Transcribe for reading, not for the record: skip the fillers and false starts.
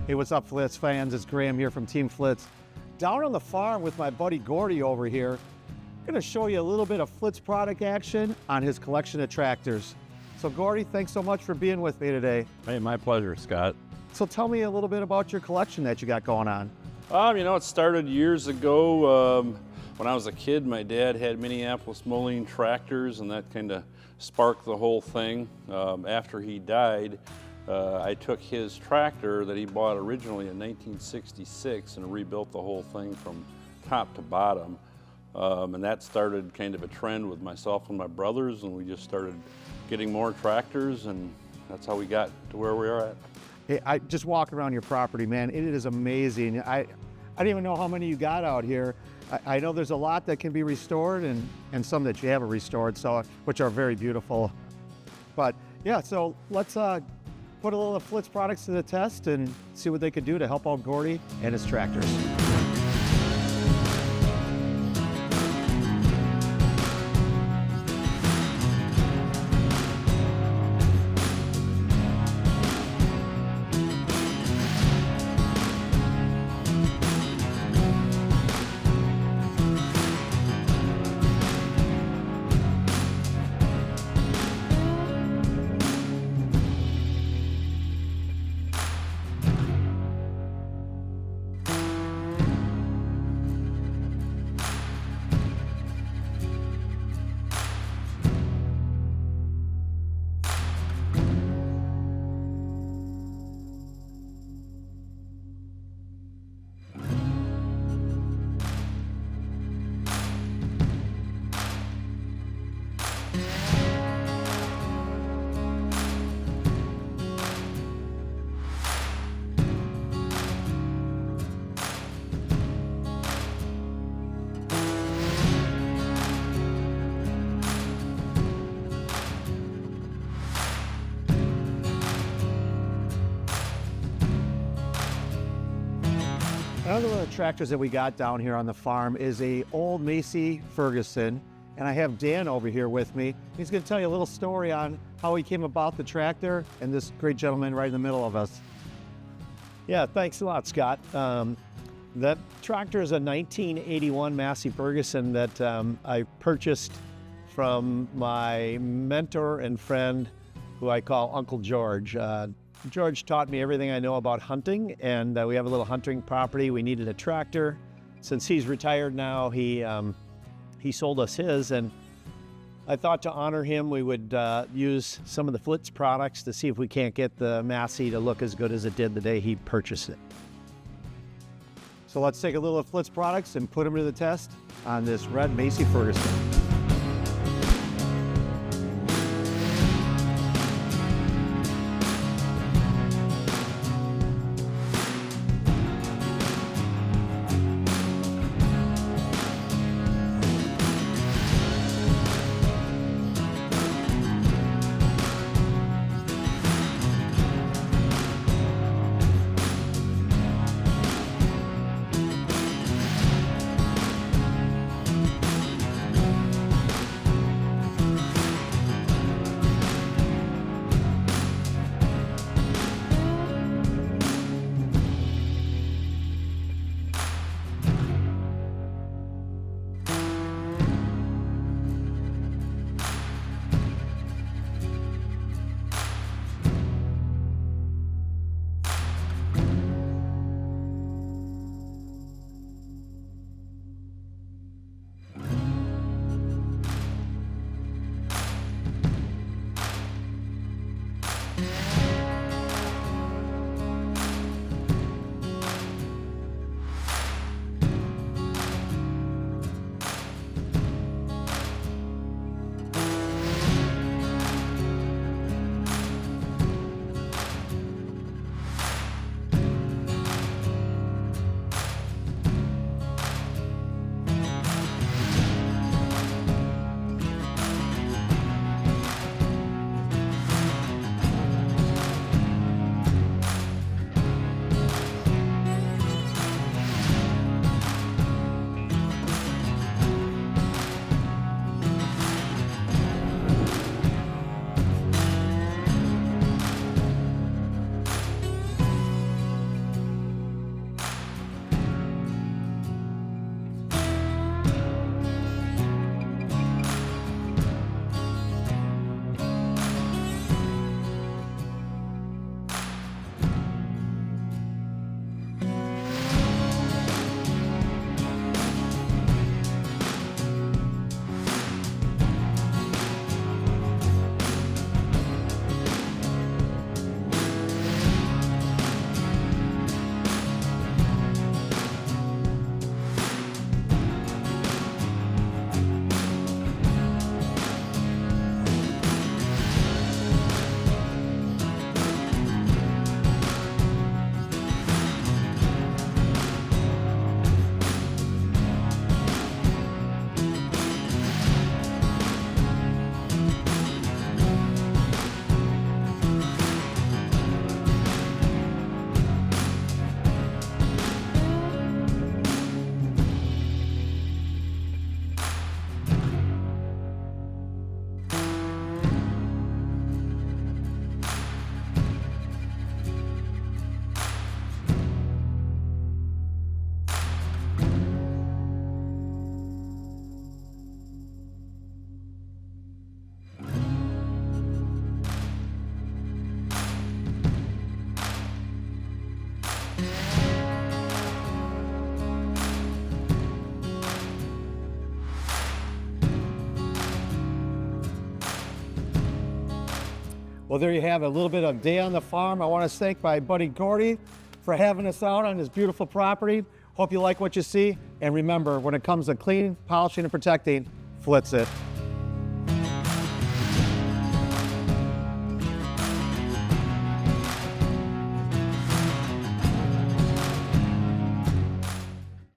Hey, what's up, Flitz fans? It's Graham here from Team Flitz. Down on the farm with my buddy Gordy over here. I'm gonna show you a little bit of Flitz product action on his collection of tractors. So Gordy, thanks so much for being with me today. Hey, my pleasure, Scott. So tell me a little bit about your collection that you got going on. You know, it started years ago. When I was a kid, my dad had Minneapolis Moline tractors, and that kind of sparked the whole thing. After he died, I took his tractor that he bought originally in 1966 and rebuilt the whole thing from top to bottom. And that started kind of a trend with myself and my brothers, and we just started getting more tractors, and that's how we got to where we are at. Hey, I just walk around your property, man. It is amazing. I don't even know how many you got out here. I know there's a lot that can be restored and some that you haven't restored, so which are very beautiful. But yeah, so let's put a little of Flitz products to the test and see what they could do to help out Gordy and his tractors. Another one of the tractors that we got down here on the farm is a old Massey Ferguson, and I have Dan over here with me. He's going to tell you a little story on how he came about the tractor and this great gentleman right in the middle of us. Yeah, thanks a lot, Scott. That tractor is a 1981 Massey Ferguson that I purchased from my mentor and friend, who I call Uncle George. George taught me everything I know about hunting, and we have a little hunting property. We needed a tractor. Since he's retired now, he sold us his, and I thought to honor him, we would use some of the Flitz products to see if we can't get the Massey to look as good as it did the day he purchased it. So let's take a little of Flitz products and put them to the test on this red Massey Ferguson. Well, there you have it, a little bit of day on the farm. I want to thank my buddy Gordy for having us out on his beautiful property. Hope you like what you see. And remember, when it comes to cleaning, polishing, and protecting, Flitz it.